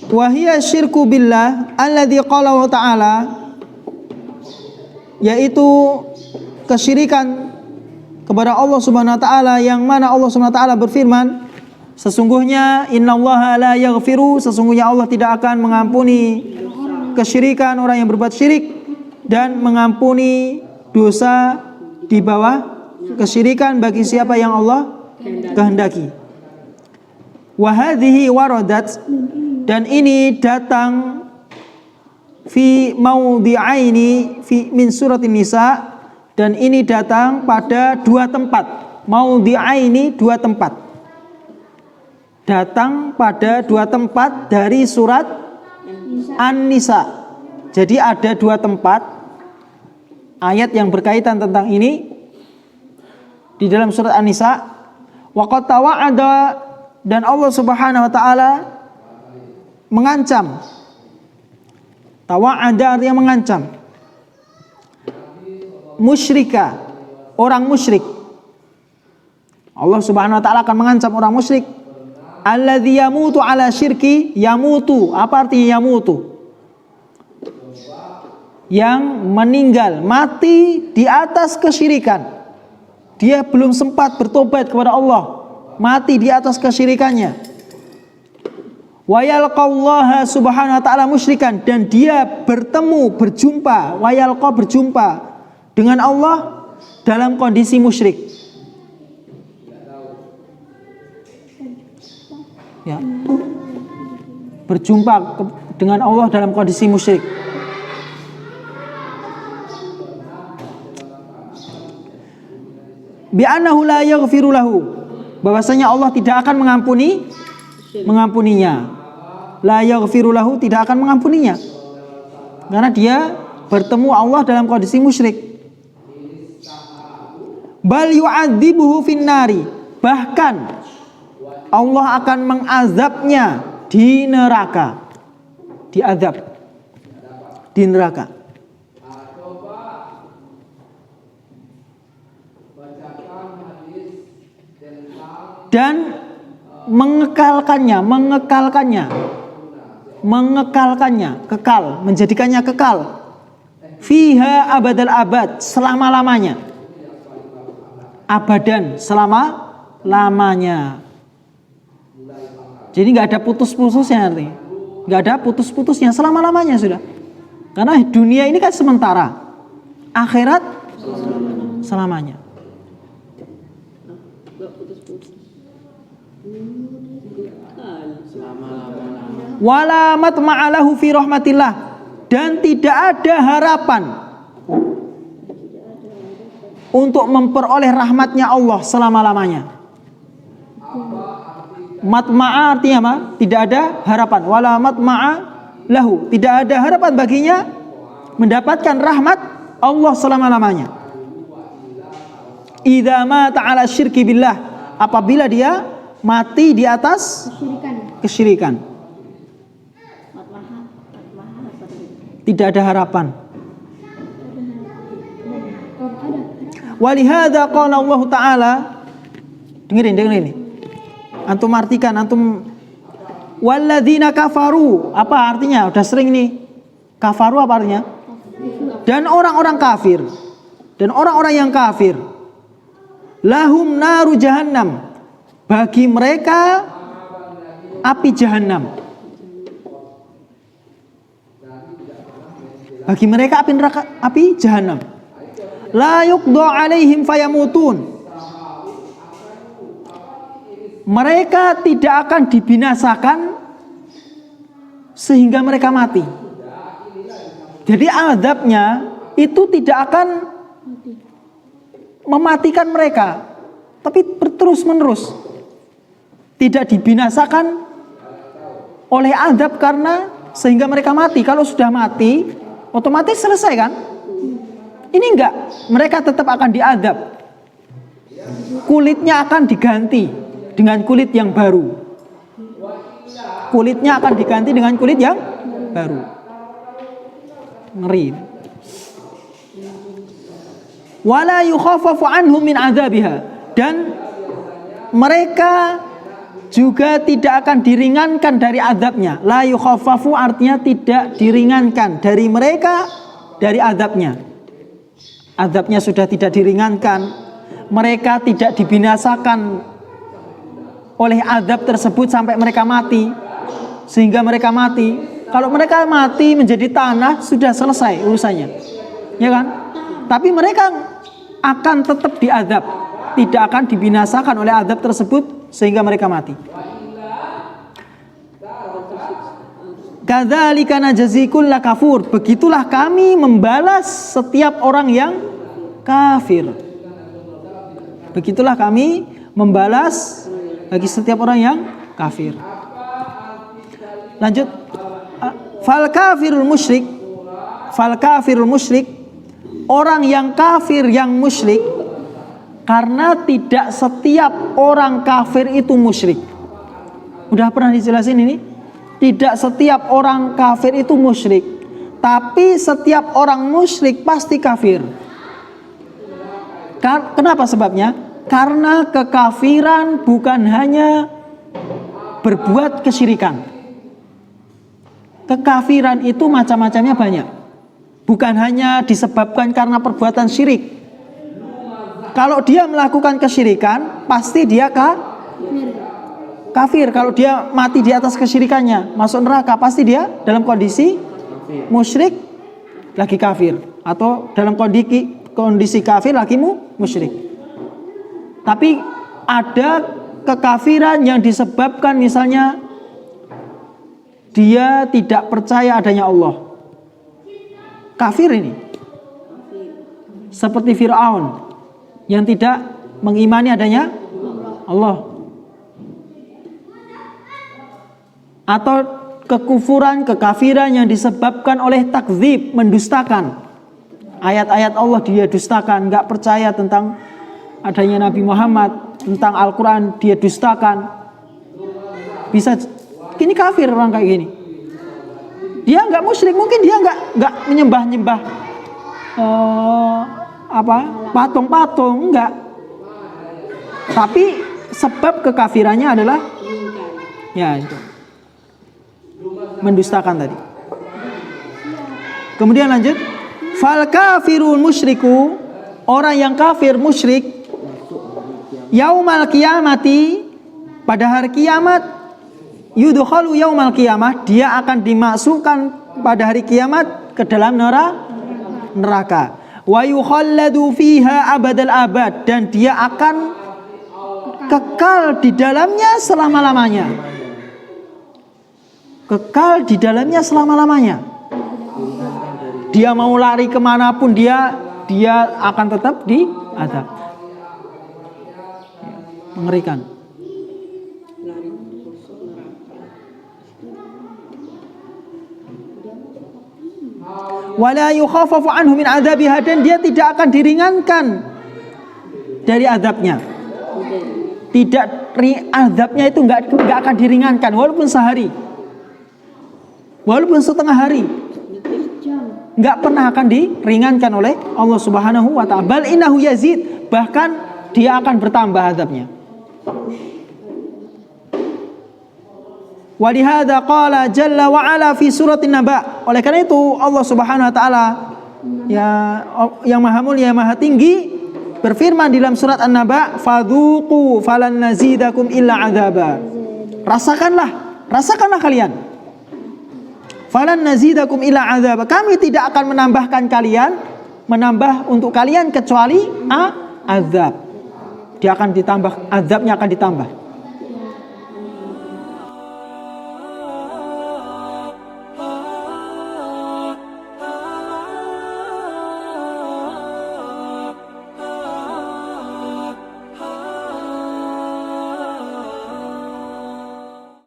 Wa hiya syirku billah alladzi qala wa ta'ala, yaitu kesyirikan kepada Allah Subhanahu wa taala, yang mana Allah Subhanahu wa taala berfirman, sesungguhnya innallaha la yaghfiru, sesungguhnya Allah tidak akan mengampuni kesyirikan orang yang berbuat syirik dan mengampuni dosa di bawah kesyirikan bagi siapa yang Allah kehendaki. Wa hadhihi waradat, dan ini datang fi maudhi'aini fi min surat Nisa, dan ini datang pada dua tempat. Maudhi'aini, dua tempat. Datang pada dua tempat dari surat An-Nisa. Jadi ada dua tempat ayat yang berkaitan tentang ini di dalam surat An-Nisa. Wa qad tawa'ada, dan Allah Subhanahu wa taala mengancam. Tawa'ada artinya mengancam. Musyrika, orang musyrik. Allah Subhanahu wa taala akan mengancam orang musyrik. Alladzi yamutu ala syirki, yamutu, apa artinya yamutu? Yang meninggal, mati di atas kesyirikan. Dia belum sempat bertobat kepada Allah, mati di atas kesyirikannya. Wa yalqallaha subhanahu wa ta'ala musyrikan, dan dia bertemu, berjumpa, wa yalqa, berjumpa dengan Allah dalam kondisi musyrik. Ya. Berjumpa dengan Allah dalam kondisi musyrik. Bi'annahu la yaghfiru lahu, bahwasanya Allah tidak akan mengampuninya. La yaghfiru lahu, tidak akan mengampuninya, karena dia bertemu Allah dalam kondisi musyrik. Bal yu'adzibuhu finnari, bahkan Allah akan mengazabnya di neraka. Diazab di neraka. Dan mengekalkannya, kekal, menjadikannya kekal. Fiha abadal abad, selama-lamanya. Abadan, selama-lamanya. Jadi nggak ada putus-putusnya artinya. Nggak ada putus-putusnya, selama-lamanya sudah. Karena dunia ini kan sementara, akhirat selamanya. Wala matma'alahu fi rahmatillah, dan tidak ada harapan untuk memperoleh rahmatnya Allah selama-lamanya. Matma'a artinya apa? Tidak ada harapan. Wala matma'a lahu, tidak ada harapan baginya mendapatkan rahmat Allah selama-lamanya. Idza mata 'ala syirki billah, apabila dia mati di atas kesyirikan. Tidak ada harapan. Walihada qala Allah Ta'ala, dengerin ini. Antum artikan, walladzina kafaru, apa artinya? Udah sering nih. Kafaru apa artinya? Dan orang-orang kafir. Dan orang-orang yang kafir. Lahum naru jahannam, bagi mereka api jahannam. Bagi mereka api neraka, api jahannam. La yuqda alaihim fayamutun, mereka tidak akan dibinasakan sehingga mereka mati. Jadi azabnya itu tidak akan mematikan mereka, tapi terus menerus. Tidak dibinasakan oleh azab karena sehingga mereka mati. Kalau sudah mati, otomatis selesai kan? Ini enggak, mereka tetap akan diazab. Kulitnya akan diganti dengan kulit yang baru. Kulitnya akan diganti dengan kulit yang baru. Ngeri. Wala yukhaffafu anhum min azabiha, dan mereka juga tidak akan diringankan dari azabnya. La yukhaffafu artinya tidak diringankan dari mereka dari azabnya. Azabnya sudah tidak diringankan, mereka tidak dibinasakan oleh azab tersebut sampai mereka mati, sehingga mereka mati. Kalau mereka mati menjadi tanah, sudah selesai urusannya, ya kan? Tapi mereka akan tetap diazab, tidak akan dibinasakan oleh azab tersebut sehingga mereka mati. Kadzalika najzi kulla kafur, begitulah kami membalas setiap orang yang kafir. Begitulah kami membalas bagi setiap orang yang kafir. Lanjut. Fal kafirul musyrik, orang yang kafir yang musyrik, karena tidak setiap orang kafir itu musyrik. Udah pernah dijelasin ini? Tidak setiap orang kafir itu musyrik, tapi setiap orang musyrik pasti kafir. Kenapa sebabnya? Karena kekafiran bukan hanya berbuat kesyirikan. Kekafiran itu macam-macamnya banyak. Bukan hanya disebabkan karena perbuatan syirik. Kalau dia melakukan kesyirikan, pasti dia kafir. Kalau dia mati di atas kesyirikannya, masuk neraka, pasti dia dalam kondisi musyrik lagi kafir, atau dalam kondisi kafir lagi musyrik. Tapi ada kekafiran yang disebabkan misalnya dia tidak percaya adanya Allah. Kafir ini. Seperti Fir'aun yang tidak mengimani adanya Allah. Atau kekufuran, kekafiran yang disebabkan oleh takdzib, mendustakan ayat-ayat Allah, dia dustakan, enggak percaya tentang adanya Nabi Muhammad, tentang Al-Quran dia dustakan. Bisa ini kafir orang kayak gini. Dia enggak musyrik, mungkin dia enggak menyembah-nyembah patung-patung, enggak. Tapi sebab kekafirannya adalah ya itu, mendustakan tadi. Kemudian lanjut, fal kafirul musyriku, orang yang kafir musyrik, yaumal qiyamati, pada hari kiamat, yudkhalu yaumal qiyamah, dia akan dimasukkan pada hari kiamat ke dalam neraka. Wa yukhalladu fiha abadal abad, dan dia akan kekal di dalamnya selama-lamanya. Kekal di dalamnya selama-lamanya. Dia mau lari kemanapun dia akan tetap diazab. Mengerikan. Wala yukhaffafu anhu min adzabiha, dan dia tidak akan diringankan dari azabnya. Tidak, azabnya itu enggak akan diringankan walaupun sehari. Walaupun setengah hari, enggak pernah akan diringankan oleh Allah Subhanahu wa ta'ala. Bal innahu yazid, bahkan dia akan bertambah azabnya. Wa lihadza qala jalla wa ala fi suratin Naba. Oleh karena itu Allah Subhanahu wa ta'ala ya yang Maha Mulia, Maha Tinggi, berfirman dalam surat An-Naba, fadzuqu falan nazidakum illa adzaba. Rasakanlah kalian. Falan nazidakum illa adzaba. Kami tidak akan menambah untuk kalian kecuali azab. Dia akan ditambah, azabnya akan ditambah.